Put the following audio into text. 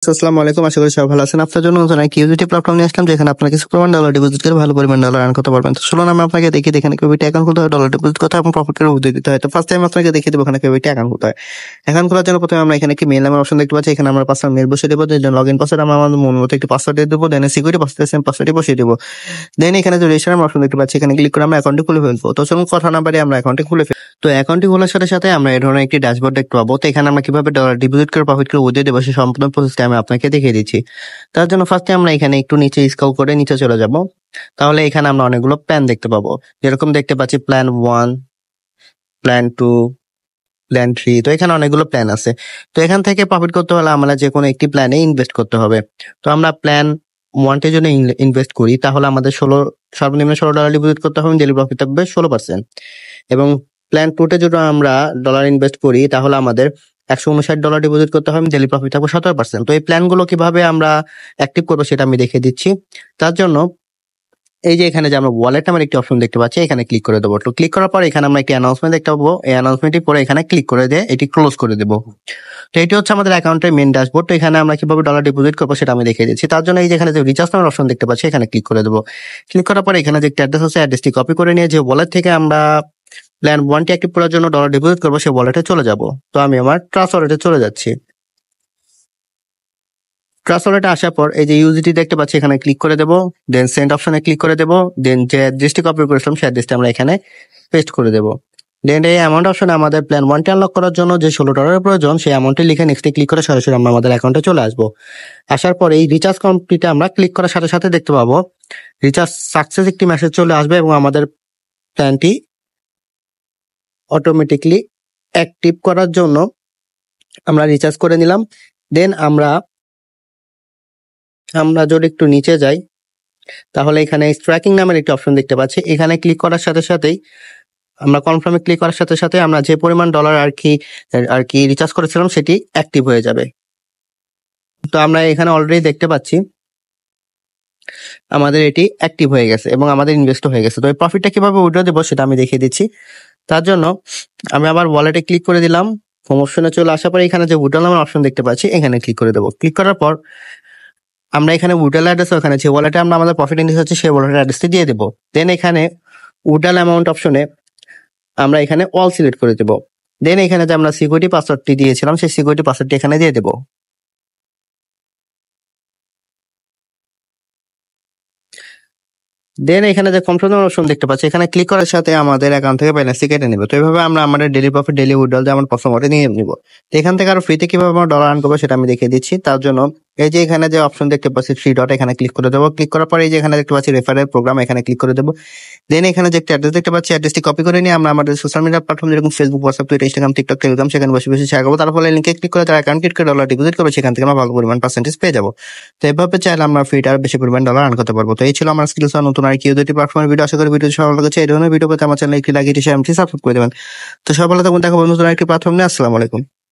আসসালামু আলাইকুম, আশা করি সবাই ভালো আছেন। আপনার জন্য নতুন এক ইউজিটি প্ল্যাটফর্ম নিয়ে আসলাম, যেখানে আপনার কিছু পরিমাণ ডলার ডিপোজিট করে ভালো পরিমাণ ডলার আর্ন করতে পারবেন। তো চলুন আমি আপনাকে দেখিয়ে দিই এখানে কিভাবে অ্যাকাউন্ট খুলতে হয়, ডলার ডিপোজিট করতে হয় এবং প্রফিট করে উঠে দিতে হয়। তো ফার্স্ট টাইম আপনাকে দেখিয়ে দেবো এখানে কিভাবে অ্যাকাউন্ট খুলতে হয়। অ্যাকাউন্ট খোলার জন্য প্রথমে আমরা এখানে একটি মেইল নামের অপশন দেখতে পাচ্ছি। এখানে আমরা পাসওয়ার্ড মেইল বসিয়ে দেবো। দেন লগইন পাসওয়ার্ড আমরা আমাদের মন মতো একটি পাসওয়ার্ড দিয়ে দেবো। দেন সিকিউরিটি পাসওয়ার্ড সেম পাসওয়ার্ডই বসিয়ে দেবো। দেন এখানে যে রেজিস্টার অপশন দেখতে পাচ্ছি, এখানে ক্লিক করে আমরা অ্যাকাউন্টটি খুলে ফেলবো। তো চলুন কথা না বাড়িয়ে আমরা অ্যাকাউন্টটি খুলে ফেলবো। তো অ্যাকাউন্টটি খোলার সাথে সাথে আমরা এই ধরনের একটি ড্যাশবোর্ড দেখতে পাবো। তো এখানে আমরা কিভাবে ডলার ডিপোজিট করে প্রফিট করে উঠিয়ে দেবো সেই সম্পূর্ণ প্রসেসটা আমি আপনাকে দেখিয়ে দিচ্ছি। তার জন্য ফার্স্টে আমরা এখানে একটু নিচে স্ক্রল করে নিচে চলে যাব। তাহলে এখানে আমরা অনেকগুলো প্ল্যান দেখতে পাবো, যেরকম দেখতে পাচ্ছি প্ল্যান 1, প্ল্যান 2, প্ল্যান 3। তো এখানে অনেকগুলো প্ল্যান আছে। তো এখান থেকে প্রফিট করতে হলে আমরা যে কোনো একটি প্ল্যানে ইনভেস্ট করতে হবে। তো আমরা প্ল্যান 1 জন্য ইনভেস্ট করি, তাহলে আমাদের সর্বনিম্ন $16 ডিপোজিট করতে হবে, ডেইলি প্রফিট থাকবে 16%। এবং প্ল্যান 2 যদি আমরা ডলার ইনভেস্ট করি, তাহলে আমাদের $159 ডিপোজিট করতে হবে, ডেইলি প্রফিট থাকবে 17%। তো এই প্ল্যানগুলো কিভাবে আমরা অ্যাক্টিভ করবো সেটা আমি দেখিয়ে দিচ্ছি। তার জন্য এই যে এখানে যে আমরা ওয়ালেট নামের একটি অপশন দেখতে পাচ্ছি, এখানে ক্লিক করে দেবো। তো ক্লিক করার পর এখানে আমরা একটি অ্যানাউন্সমেন্ট দেখতে পাবো। এই অ্যানাউন্সমেন্টটি পরে এখানে ক্লিক করে দিয়ে এটি ক্লোজ করে দেবো। তো এটি হচ্ছে আমাদের অ্যাকাউন্টের মেন ড্যাশবোর্ড। তো এখানে আমরা কিভাবে ডলার ডিপোজিট করবো সেটা আমি দেখিয়ে দিচ্ছি। তার জন্য এই যে এখানে যে রিচার্জ নামের অপশন দেখতে পাচ্ছি, এখানে ক্লিক করে দেবো। ক্লিক করার পরে এখানে যে একটা অ্যাড্রেস আছে, অ্যাড্রেসটি কপি করে নিয়ে যে ওয়ালেট থেকে আমরা প্ল্যান 1টি অ্যাক্টিভ করার জন্য ডলার ডিপোজিট করবো সেই ওয়ালেটে চলে যাব। তো আমি আমার ট্রাস্ট ওয়ালেটে চলে যাচ্ছি। ট্রাস্ট ওয়ালেটে আসার পর এই যে ইউজিটি দেখতে পাচ্ছি, এখানে ক্লিক করে দেবো। দেন সেন্ড অপশনে ক্লিক করে দেবো। দেন যে অ্যাড্রেসটি কপি করেছিলাম সেই অ্যাড্রেসটি আমরা এখানে পেস্ট করে দেবো। দেন এই অ্যামাউন্ট অপশনে আমাদের প্ল্যান 1টি আনলক করার জন্য যে $16 প্রয়োজন, সেই অ্যামাউন্টটি লিখে নেক্সটে ক্লিক করে সরাসরি আমরা আমাদের অ্যাকাউন্টে চলে আসবো। আসার পর এই রিচার্জ কমপ্লিটে আমরা ক্লিক করার সাথে সাথে দেখতে পাবো রিচার্জ সাকসেস একটি মেসেজ চলে আসবে এবং আমাদের প্ল্যানটি অটোমেটিকলি অ্যাক্টিভ করার জন্য আমরা রিচার্জ করে নিলাম। দেন আমরা যদি একটু নিচে যাই, তাহলে এখানে ট্র্যাকিং নামের একটি অপশন দেখতে পাচ্ছি। এখানে ক্লিক করার সাথে সাথেই আমরা কনফার্মে ক্লিক করার সাথে সাথে আমরা যে পরিমাণ ডলার আর কি রিচার্জ করেছিলাম সেটি অ্যাক্টিভ হয়ে যাবে। তো আমরা এখানে অলরেডি দেখতে পাচ্ছি আমাদের এটি অ্যাক্টিভ হয়ে গেছে এবং আমাদের ইনভেস্ট হয়ে গেছে। তো এই প্রফিটটা কিভাবে উইথড্র দেবো সেটা আমি দেখিয়ে দিচ্ছি। তার জন্য আমি আবার ওয়ালেটে ক্লিক করে দিলাম। হোম অপশনে চলে আসার পরে এখানে যে উইথড্র নামের অপশন দেখতে পাচ্ছি, এখানে ক্লিক করে দেবো। ক্লিক করার পর আমরা এখানে উইথড্র অ্যাড্রেস, ওখানে যে ওয়ালেটে আমরা আমাদের প্রফিট ইনভেস্ট হচ্ছে সেই ওয়ালেটের অ্যাড্রেসটি দিয়ে দেবো। দেন এখানে উইথড্র অ্যামাউন্ট অপশনে আমরা এখানে অল সিলেক্ট করে দেবো। দেন এখানে যে আমরা সিকিউরিটি পাসওয়ার্ডটি দিয়েছিলাম সেই সিকিউরিটি পাসওয়ার্ডটি এখানে দিয়ে দেবো। দেন এখানে যে কনফার্ম অপশন দেখতে পাচ্ছি, এখানে ক্লিক করার সাথে আমাদের অ্যাকাউন্ট থেকে ব্যালেন্সটি কেটে নেবে। তো এইভাবে আমরা আমাদের ডেইলি প্রফিট, ডেইলি উইথড্রল যে আমার পছন্দ মতো নিয়ে নিব। তো এখান থেকে আরো ফ্রিতে কিভাবে আমরা ডলার আর্ন করবো সেটা আমি দেখিয়ে দিচ্ছি। তার জন্য এই যে এখানে যে অপশন দেখতে পাচ্ছি 3 ডট, এখানে ক্লিক করে দেবো। ক্লিক করার পরে এই যে এখানে দেখতে পাচ্ছি রেফারেল প্রোগ্রাম, এখানে ক্লিক করে দেবো। দেন এখানে যে একটা অ্যাড্রেস দেখতে পাচ্ছি, অ্যাড্রেসটি কপি করে নিয়ে আমরা আমাদের সোশ্যাল মিডিয়া প্ল্যাটফর্ম যেরকম Facebook, WhatsApp, Twitter, Instagram, TikTok, Telegram সেখানে বসে বসে শেয়ার করবো। তার ফলে লিঙ্কে ক্লিক করে তারা অ্যাকাউন্ট ক্রিয়েট করে ডলার ডিপোজিট করবে, সেখান থেকে আমরা ভালো পরিমাণ পার্সেন্টেজ পেয়ে যাবো। তো এভাবে চাইলে আমরা ফ্রিতে আর বেশি পরিমাণ ডলার আর্ন করতে পারবো। তো এই ছিল আমার স্কিলস আর নতুন আর কি ইউটিউব প্ল্যাটফর্মের ভিডিও। আশা করি ভিডিও সবার ভালো লাগছে। এই ধরনের ভিডিও পেতে আমার চ্যানেল একটি লাইক, শেয়ার, সাবস্ক্রাইব করে দেবেন। তো সবাই ভালো থাকুন, দেখা বন্ধু নতুন একটি প্ল্যাটফর্ম নিয়ে। আসসালামু আলাইকুম।